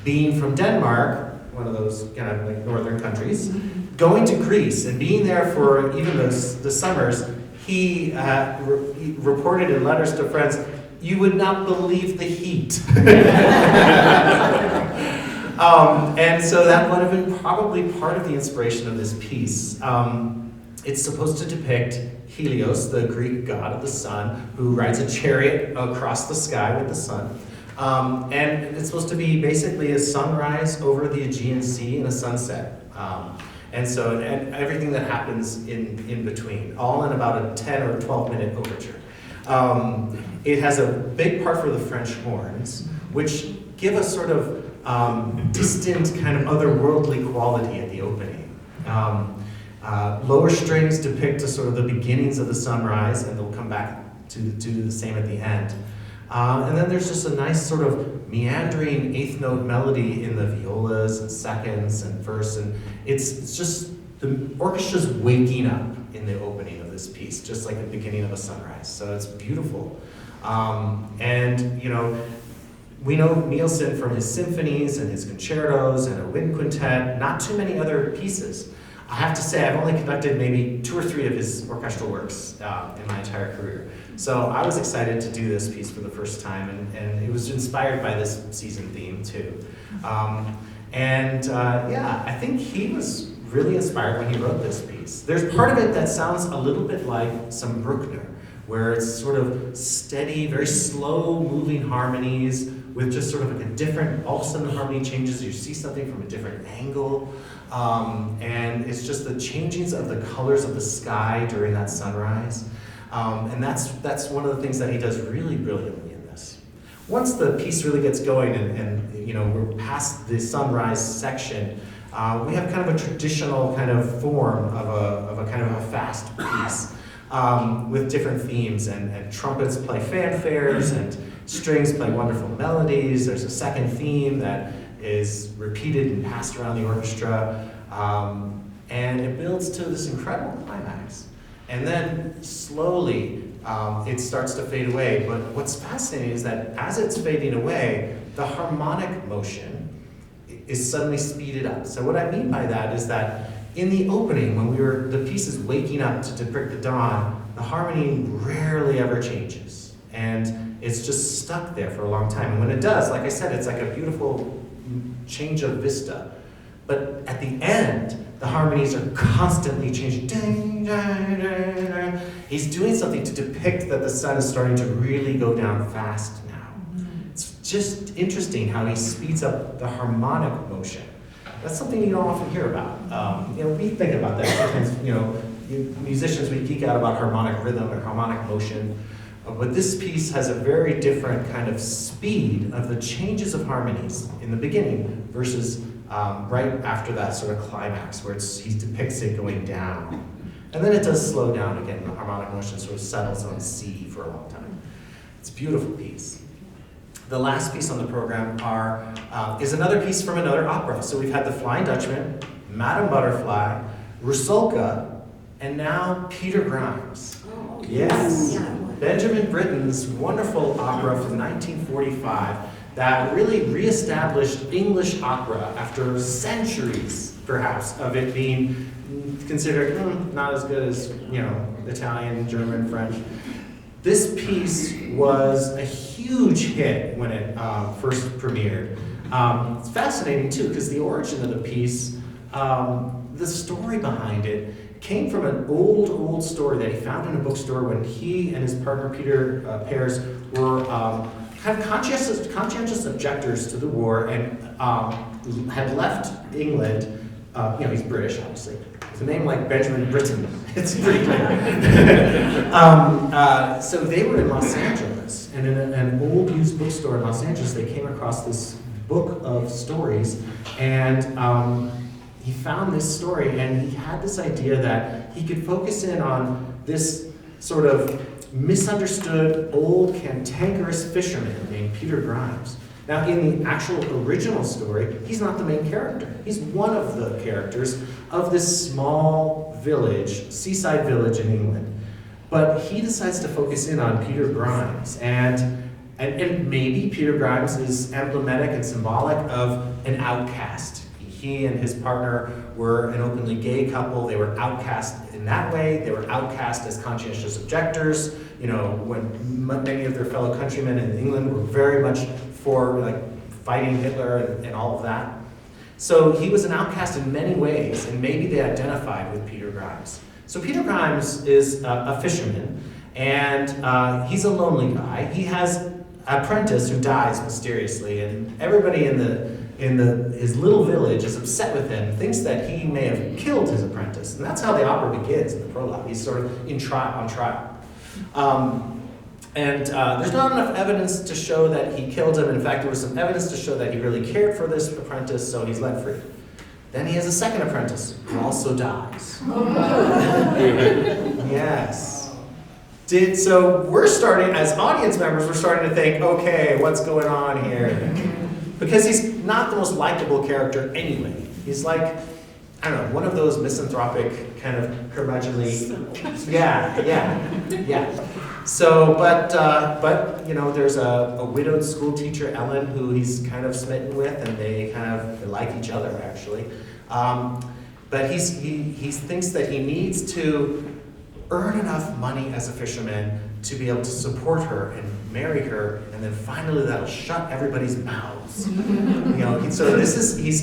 Being from Denmark, one of those kind of like northern countries, going to Greece and being there for even the summers, he reported in letters to friends, "You would not believe the heat." And so that would have been probably part of the inspiration of this piece. It's supposed to depict Helios, the Greek god of the sun, who rides a chariot across the sky with the sun. And it's supposed to be basically a sunrise over the Aegean Sea and a sunset. And everything that happens in between, all in about a 10 or 12 minute overture. It has a big part for the French horns, which give a sort of distant kind of otherworldly quality at the opening. Lower strings depict sort of the beginnings of the sunrise, and they'll come back to do the same at the end. And then there's just a nice sort of meandering eighth note melody in the violas and seconds and verse, and it's just the orchestra's waking up in the opening of this piece, just like the beginning of a sunrise. So it's beautiful. And you know, we know Nielsen from his symphonies and his concertos and a wind quintet, not too many other pieces. I have to say, I've only conducted maybe 2 or 3 of his orchestral works in my entire career. So I was excited to do this piece for the first time, and it was inspired by this season theme too. I think he was really inspired when he wrote this piece. There's part of it that sounds a little bit like some Bruckner, where it's sort of steady, very slow moving harmonies with just sort of like a different, all of a sudden the harmony changes, you see something from a different angle, and it's just the changings of the colors of the sky during that sunrise. And that's one of the things that he does really brilliantly in this. Once the piece really gets going and you know, we're past the sunrise section, we have kind of a traditional kind of form of a kind of a fast piece with different themes, and trumpets play fanfares and strings play wonderful melodies. There's a second theme that is repeated and passed around the orchestra, and it builds to this incredible climax. And then slowly it starts to fade away, but what's fascinating is that as it's fading away, the harmonic motion is suddenly speeded up. So what I mean by that is that in the opening, when the piece is waking up to depict the dawn, the harmony rarely ever changes. And it's just stuck there for a long time. And when it does, like I said, it's like a beautiful change of vista. But at the end, the harmonies are constantly changing. Ding, ding, ding, ding. He's doing something to depict that the sun is starting to really go down fast now. It's just interesting how he speeds up the harmonic motion. That's something you don't often hear about. You know, we think about that sometimes. You know, musicians, we geek out about harmonic rhythm or harmonic motion. But this piece has a very different kind of speed of the changes of harmonies in the beginning versus right after that sort of climax where he depicts it going down. And then it does slow down again. The harmonic motion sort of settles on C for a long time. It's a beautiful piece. The last piece on the program is another piece from another opera. So we've had The Flying Dutchman, Madame Butterfly, Rusalka, and now Peter Grimes. Oh, yes. Yeah. Benjamin Britten's wonderful opera from 1945 that really reestablished English opera after centuries, perhaps, of it being considered not as good as, you know, Italian, German, French. This piece was a huge hit when it first premiered. It's fascinating too, because the origin of the piece, the story behind it, came from an old story that he found in a bookstore when he and his partner Peter Pears were kind of conscientious objectors to the war and had left England. You know, he's British, obviously, With a name like Benjamin Britten, it's pretty clear. So they were in Los Angeles, and in an old used bookstore in Los Angeles, they came across this book of stories, and he found this story, and he had this idea that he could focus in on this sort of misunderstood, old, cantankerous fisherman named Peter Grimes. Now, in the actual original story, he's not the main character. He's one of the characters of this small village, seaside village in England. But he decides to focus in on Peter Grimes, and maybe Peter Grimes is emblematic and symbolic of an outcast. He and his partner were an openly gay couple. They were outcast in that way. They were outcast as conscientious objectors. You know, when many of their fellow countrymen in England were very much for like fighting Hitler and all of that. So he was an outcast in many ways, and maybe they identified with Peter Grimes. So Peter Grimes is a fisherman, and he's a lonely guy. He has an apprentice who dies mysteriously, and everybody in his little village is upset with him, thinks that he may have killed his apprentice. And that's how the opera begins in the prologue. He's sort of on trial. There's not enough evidence to show that he killed him. In fact, there was some evidence to show that he really cared for this apprentice, so he's let free. Then he has a second apprentice who also dies. Yes. So we're starting, as audience members, we're starting to think, okay, what's going on here? Because he's not the most likable character anyway. He's like, I don't know, one of those misanthropic, kind of curmudgeonly. Yeah. So, but you know, there's a widowed school teacher, Ellen, who he's kind of smitten with, and they like each other actually. But he thinks that he needs to earn enough money as a fisherman to be able to support her and marry her, and then finally that'll shut everybody's mouths. You know, he's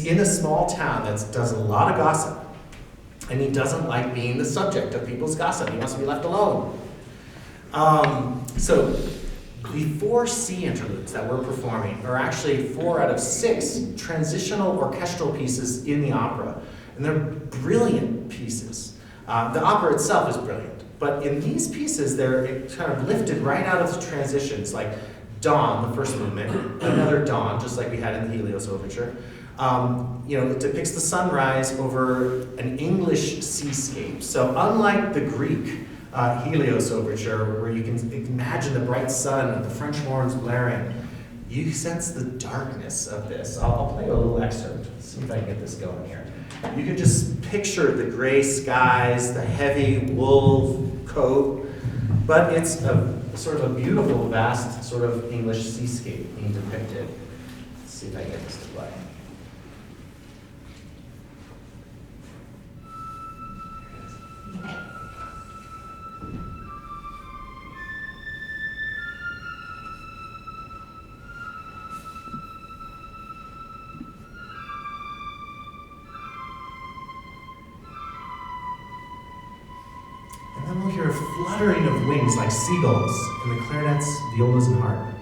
in a small town that does a lot of gossip, and he doesn't like being the subject of people's gossip. He wants to be left alone. So the 4 sea interludes that we're performing are actually 4 out of 6 transitional orchestral pieces in the opera, and they're brilliant pieces. The opera itself is brilliant. But in these pieces, they're kind of lifted right out of the transitions, like Dawn, the first movement, another Dawn, just like we had in the Helios Overture. You know, it depicts the sunrise over an English seascape. So unlike the Greek Helios Overture, where you can imagine the bright sun and the French horns blaring, you sense the darkness of this. I'll play a little excerpt, see if I can get this going here. You can just picture the gray skies, the heavy wool coat, but it's a sort of a beautiful, vast sort of English seascape being depicted. Let's see if I can get this to play. And then we'll hear a fluttering of wings like seagulls in the clarinets, violas, and harp.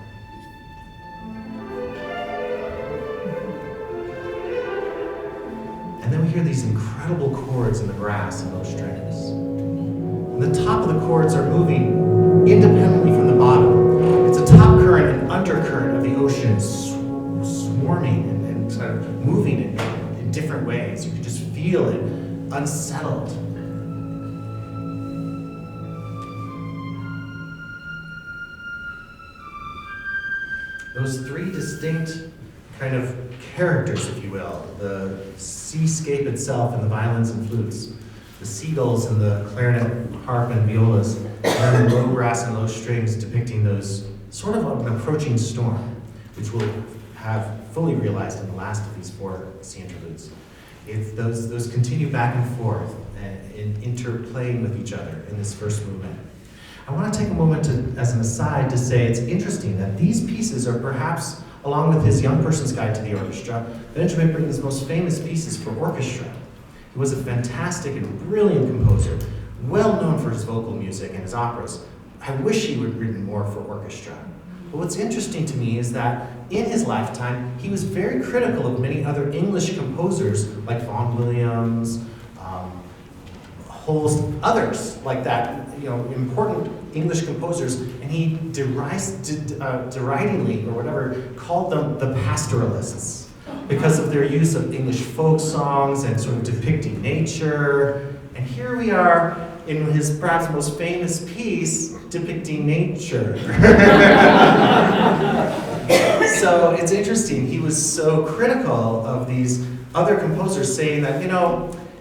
And then we hear these incredible chords in the brass and low strings. And the top of the chords are moving independently from the bottom. It's a top current and undercurrent of the ocean swarming and sort of moving in different ways. You can just feel it unsettled. Those 3 distinct kind of characters, if you will, the seascape itself and the violins and flutes, the seagulls and the clarinet, harp, and violas, and then the low brass and low strings depicting those sort of an approaching storm, which we'll have fully realized in the last of these 4 sea interludes. Those continue back and forth and interplaying with each other in this first movement. I want to take a moment as an aside to say it's interesting that these pieces are perhaps, along with his Young Person's Guide to the Orchestra, Benjamin Britten's most famous pieces for orchestra. He was a fantastic and brilliant composer, well known for his vocal music and his operas. I wish he would have written more for orchestra. But what's interesting to me is that in his lifetime, he was very critical of many other English composers like Vaughan Williams, whole others like that, important English composers, and he deridingly, or whatever, called them the pastoralists because of their use of English folk songs and sort of depicting nature. And here we are in his perhaps most famous piece, depicting nature. So it's interesting, he was so critical of these other composers, saying that,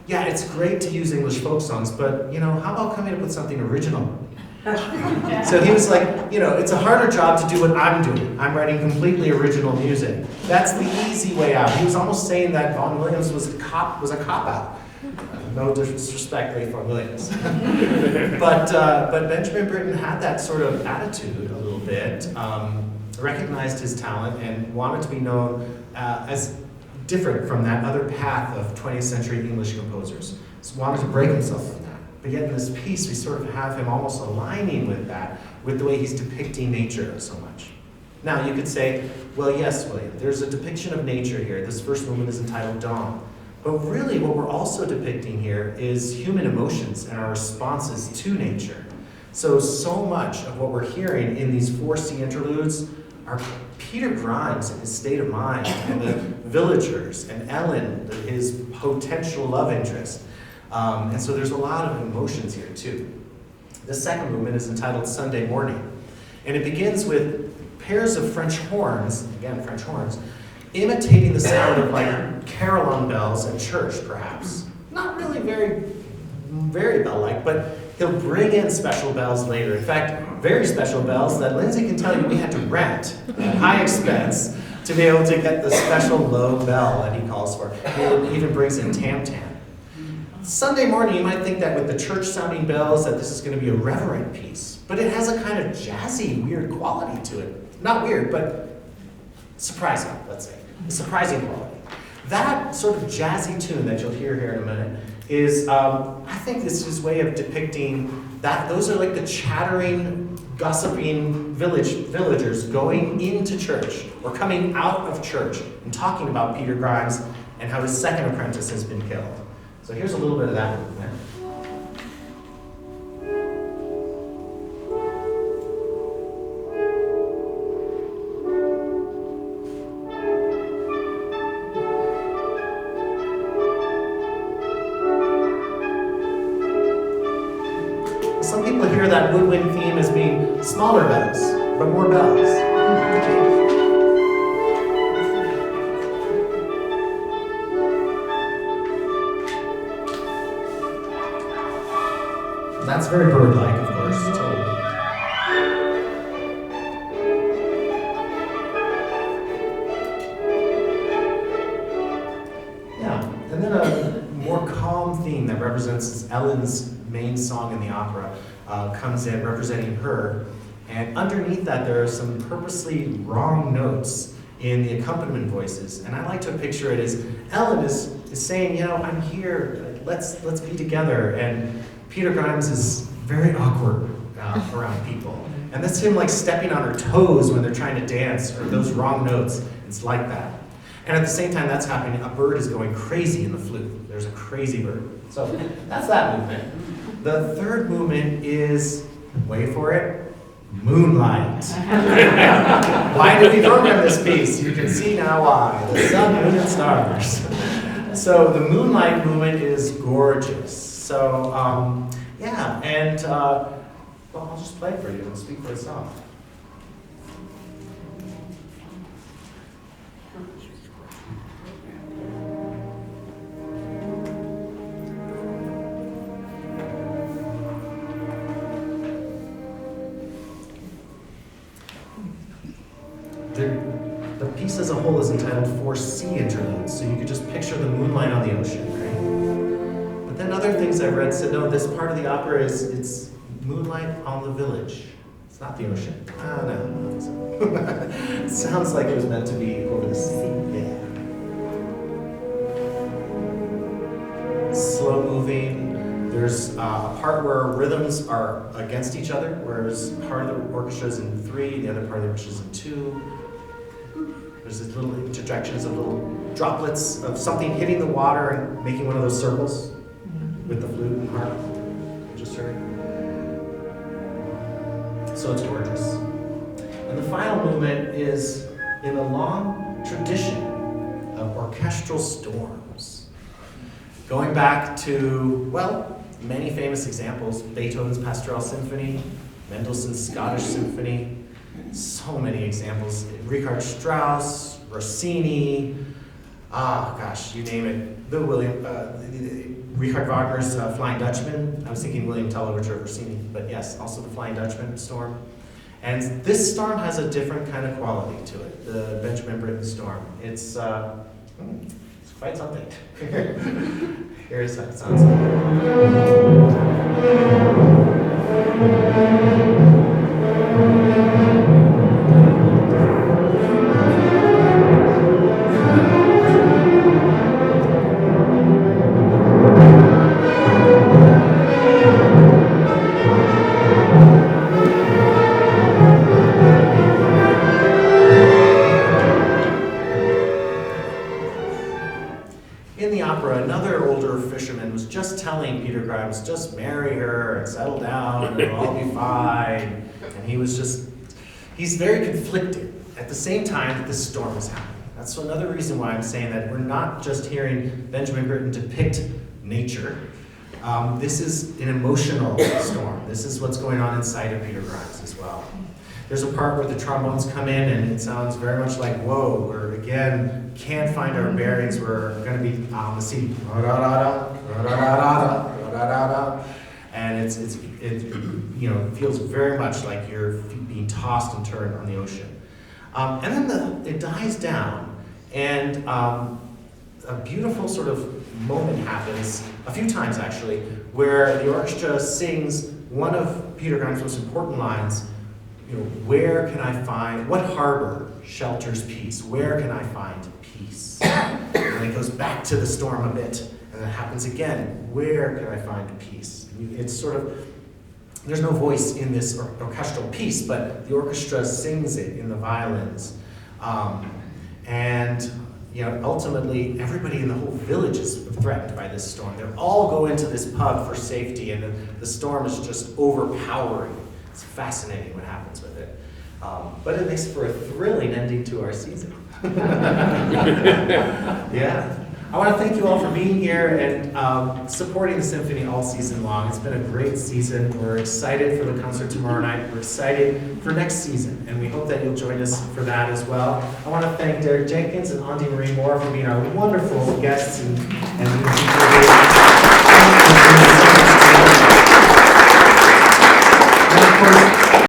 yeah, it's great to use English folk songs, but, how about coming up with something original? So he was like, it's a harder job to do what I'm doing. I'm writing completely original music. That's the easy way out. He was almost saying that Vaughan Williams was a cop-out. No disrespect, Vaughan Williams. but Benjamin Britten had that sort of attitude a little bit, recognized his talent, and wanted to be known as different from that other path of 20th century English composers. So wanted to break himself from that. But yet in this piece, we sort of have him almost aligning with that, with the way he's depicting nature so much. Now, you could say, well, yes, William, there's a depiction of nature here. This first movement is entitled Dawn. But really, what we're also depicting here is human emotions and our responses to nature. So much of what we're hearing in these 4 sea interludes are Peter Grimes and his state of mind, and the villagers, and Ellen, his potential love interest. And so there's a lot of emotions here too. The second movement is entitled Sunday Morning. And it begins with pairs of French horns, again, French horns, imitating the sound of like carillon bells at church, perhaps. Not really very bell-like, but he'll bring in special bells later. In fact, very special bells that Lindsay can tell you we had to rent at high expense to be able to get the special low bell that he calls for. He even brings in tam-tam. Sunday morning, you might think that with the church-sounding bells that this is going to be a reverent piece, but it has a kind of jazzy, weird quality to it. Not weird, but surprising, let's say. A surprising quality. That sort of jazzy tune that you'll hear here in a minute is, I think this is his way of depicting that those are like the chattering, gossiping villagers going into church or coming out of church and talking about Peter Grimes and how his second apprentice has been killed. So here's a little bit of that movement. Some people hear that woodwind theme as being smaller bells, but more bells. That's very bird-like, of course, totally. Yeah, and then a more calm theme that represents Ellen's main song in the opera comes in, representing her. And underneath that, there are some purposely wrong notes in the accompaniment voices. And I like to picture it as Ellen is saying, I'm here, let's be together. And Peter Grimes is very awkward around people. And that's him like stepping on her toes when they're trying to dance, or those wrong notes. It's like that. And at the same time that's happening, a bird is going crazy in the flute. There's a crazy bird. So that's that movement. The third movement is, wait for it, Moonlight. Why did we program this piece? You can see now why. The sun, moon, and stars. So the Moonlight movement is gorgeous. So, yeah, and well, I'll just play it for you and speak for itself. The piece as a whole is entitled 4 Sea Interludes, so you could just picture the moonlight on the ocean, right? But then other things I've read said, no, this part of the opera it's moonlight on the village. It's not the ocean. Ah, no. It sounds like it was meant to be over the sea. Yeah. Slow moving. There's a part where rhythms are against each other, whereas part of the orchestra is in 3, the other part of the orchestra is in 2. There's these little interjections of little droplets of something hitting the water and making one of those circles with the flute and harp. just heard. So it's gorgeous. And the final movement is in a long tradition of orchestral storms. Going back to, well, many famous examples, Beethoven's Pastoral Symphony, Mendelssohn's Scottish Symphony, so many examples. Richard Strauss, Rossini, you name it. Richard Wagner's Flying Dutchman. I was thinking William Tell Overture of Rossini, but yes, also the Flying Dutchman storm. And this storm has a different kind of quality to it, the Benjamin Britten storm. It's quite something. Here's how it sounds just marry her and settle down and it'll all be fine. And he's very conflicted at the same time that this storm is happening. That's another reason why I'm saying that we're not just hearing Benjamin Britten depict nature. This is an emotional storm. This is what's going on inside of Peter Grimes as well. There's a part where the trombones come in and it sounds very much like, whoa, we're again, can't find our bearings. We're going to be on the sea. And it feels very much like you're being tossed and turned on the ocean. And then it dies down, and a beautiful sort of moment happens, a few times actually, where the orchestra sings one of Peter Grimes' most important lines, where can I find, what harbor shelters peace? Where can I find peace? And it goes back to the storm a bit. And it happens again. Where can I find peace? It's sort of, there's no voice in this orchestral piece, but the orchestra sings it in the violins. Ultimately, everybody in the whole village is threatened by this storm. They all go into this pub for safety, and the storm is just overpowering. It's fascinating what happens with it. But it makes for a thrilling ending to our season. Yeah. I want to thank you all for being here and supporting the symphony all season long. It's been a great season. We're excited for the concert tomorrow night. We're excited for next season, and we hope that you'll join us for that as well. I want to thank Derek Jenkins and Aundi Marie Moore for being our wonderful guests and of course,